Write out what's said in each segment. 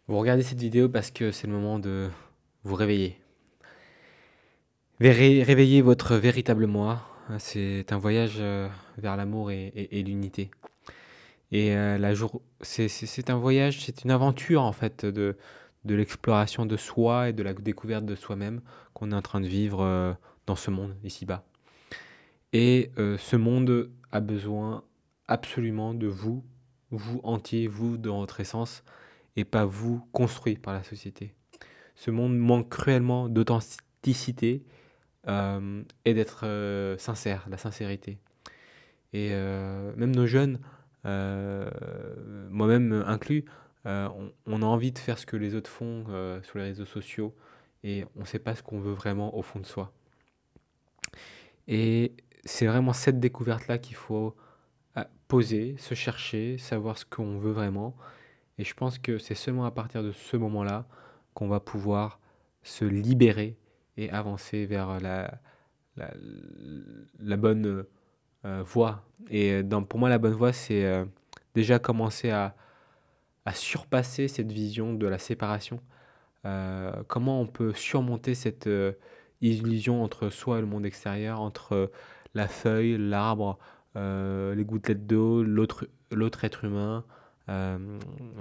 Vous regardez cette vidéo parce que c'est le moment de vous réveiller. Réveiller votre véritable moi. C'est un voyage vers l'amour et l'unité. C'est un voyage, c'est une aventure en fait de l'exploration de soi et de la découverte de soi-même qu'on est en train de vivre dans ce monde ici-bas. Ce monde a besoin absolument de vous, vous entier, vous dans votre essence, et pas vous construit par la société. Ce monde manque cruellement d'authenticité et d'être sincère, la sincérité. Même nos jeunes, euh, moi-même inclus, on a envie de faire ce que les autres font sur les réseaux sociaux et on ne sait pas ce qu'on veut vraiment au fond de soi. Et c'est vraiment cette découverte-là qu'il faut poser, se chercher, savoir ce qu'on veut vraiment. Et je pense que c'est seulement à partir de ce moment-là qu'on va pouvoir se libérer et avancer vers la, la bonne voie. Pour moi, la bonne voie, c'est déjà commencer à surpasser cette vision de la séparation. Comment on peut surmonter cette illusion entre soi et le monde extérieur, entre la feuille, l'arbre, les gouttelettes d'eau, l'autre être humain,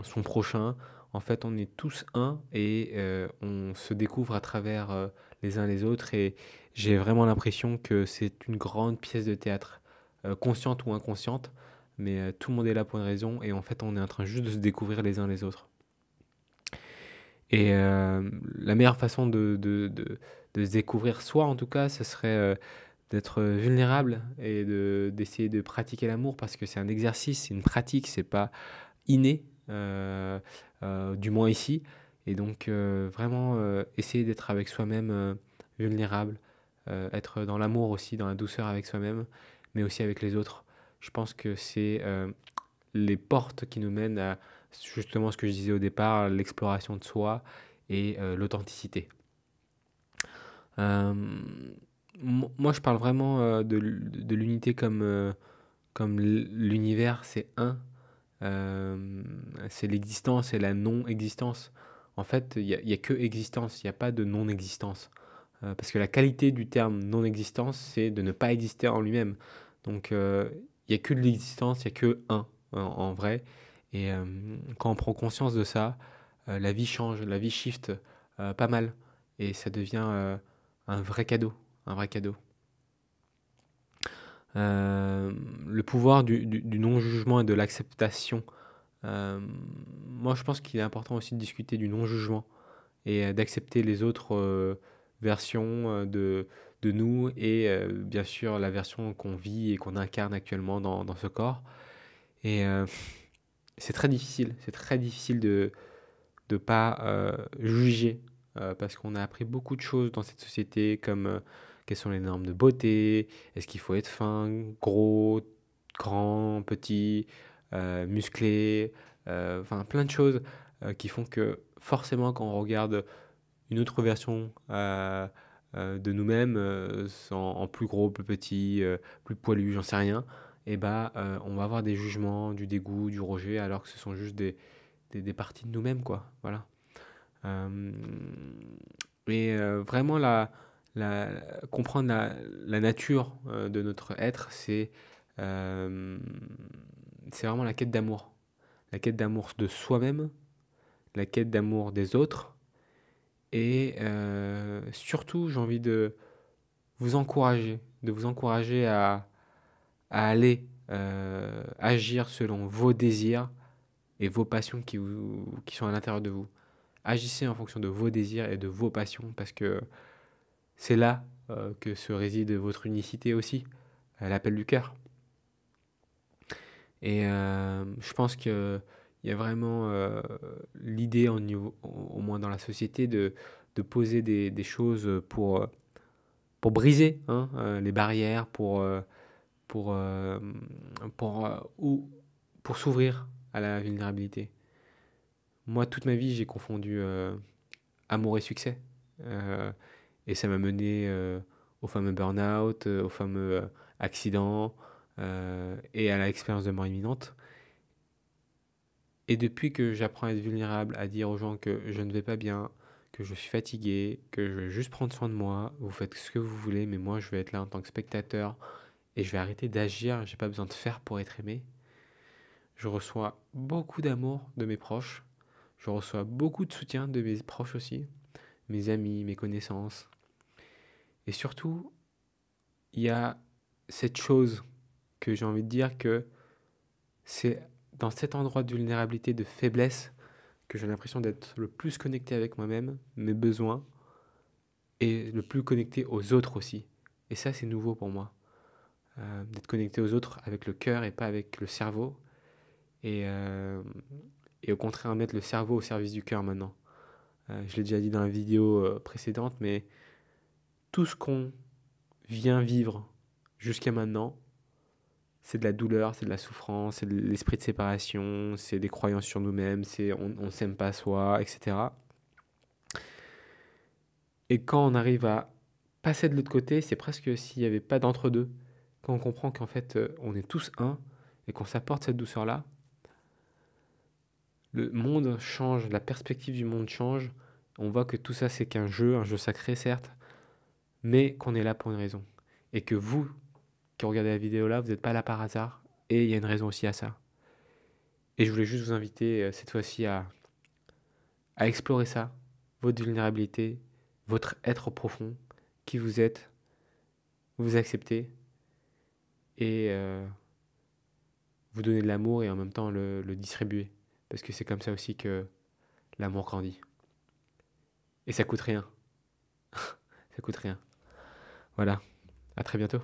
son prochain. En fait, on est tous un et on se découvre à travers les uns les autres. Et j'ai vraiment l'impression que c'est une grande pièce de théâtre, consciente ou inconsciente, mais tout le monde est là pour une raison. Et en fait, on est en train juste de se découvrir les uns les autres. La meilleure façon de se découvrir soi, en tout cas, ce serait d'être vulnérable et d'essayer de pratiquer l'amour parce que c'est un exercice, c'est une pratique, c'est pas inné, du moins ici. Et donc, vraiment, essayer d'être avec soi-même vulnérable, être dans l'amour aussi, dans la douceur avec soi-même, mais aussi avec les autres. Je pense que c'est les portes qui nous mènent à justement ce que je disais au départ, l'exploration de soi et l'authenticité. Euh, Moi, je parle vraiment de l'unité comme l'univers, c'est un. Euh, c'est l'existence et la non-existence. En fait, il y a que existence, il n'y a pas de non-existence. Parce que la qualité du terme non-existence, c'est de ne pas exister en lui-même. Donc, il n'y a que de l'existence, il n'y a que un en vrai. Quand on prend conscience de ça, la vie change, la vie shift pas mal. Et ça devient un vrai cadeau, un vrai cadeau. Euh, le pouvoir du non-jugement et de l'acceptation. Euh, Moi, je pense qu'il est important aussi de discuter du non-jugement et d'accepter les autres versions de nous et bien sûr la version qu'on vit et qu'on incarne actuellement dans ce corps. Et c'est très difficile de ne pas juger parce qu'on a appris beaucoup de choses dans cette société comme quelles sont les normes de beauté, est-ce qu'il faut être fin, gros, grand, petit, musclé, enfin plein de choses qui font que forcément quand on regarde une autre version de nous-mêmes, en plus gros, plus petit, plus poilu, j'en sais rien, et bah on va avoir des jugements, du dégoût, du rejet, alors que ce sont juste des parties de nous-mêmes, quoi. Voilà. Euh, Vraiment, la, comprendre la nature de notre être, euh, c'est vraiment la quête d'amour. La quête d'amour de soi-même, la quête d'amour des autres. Et surtout, j'ai envie de vous encourager à aller agir selon vos désirs et vos passions qui sont à l'intérieur de vous. Agissez en fonction de vos désirs et de vos passions parce que c'est là que se réside votre unicité aussi, l'appel du cœur. Je pense qu'il y a vraiment l'idée, au moins dans la société, de poser des choses pour briser hein, les barrières, pour, euh, ou pour s'ouvrir à la vulnérabilité. Moi, toute ma vie, j'ai confondu amour et succès. Euh, et ça m'a mené au fameux burn-out, au fameux accident et à l'expérience de mort imminente. Et depuis que j'apprends à être vulnérable, à dire aux gens que je ne vais pas bien, que je suis fatigué, que je vais juste prendre soin de moi, vous faites ce que vous voulez, mais moi je vais être là en tant que spectateur et je vais arrêter d'agir, j'ai pas besoin de faire pour être aimé. Je reçois beaucoup d'amour de mes proches, je reçois beaucoup de soutien de mes proches aussi, mes amis, mes connaissances. Et surtout, il y a cette chose que j'ai envie de dire que c'est dans cet endroit de vulnérabilité, de faiblesse, que j'ai l'impression d'être le plus connecté avec moi-même, mes besoins, et le plus connecté aux autres aussi. Et ça, c'est nouveau pour moi, d'être connecté aux autres avec le cœur et pas avec le cerveau. Et, euh, et au contraire, mettre le cerveau au service du cœur maintenant. Je l'ai déjà dit dans la vidéo précédente, mais tout ce qu'on vient vivre jusqu'à maintenant, c'est de la douleur, c'est de la souffrance, c'est de l'esprit de séparation, c'est des croyances sur nous-mêmes, c'est on s'aime pas soi, etc. Et quand on arrive à passer de l'autre côté, c'est presque s'il n'y avait pas d'entre-deux. Quand on comprend qu'en fait, on est tous un et qu'on s'apporte cette douceur-là, le monde change, la perspective du monde change. On voit que tout ça, c'est qu'un jeu, un jeu sacré, certes, mais qu'on est là pour une raison. Et que vous, qui regardez la vidéo là, vous n'êtes pas là par hasard. Et il y a une raison aussi à ça. Et je voulais juste vous inviter cette fois-ci à explorer ça, votre vulnérabilité, votre être profond, qui vous êtes, vous accepter et vous donner de l'amour et en même temps le distribuer. Parce que c'est comme ça aussi que l'amour grandit. Et ça coûte rien. Ça coûte rien. Voilà. À très bientôt.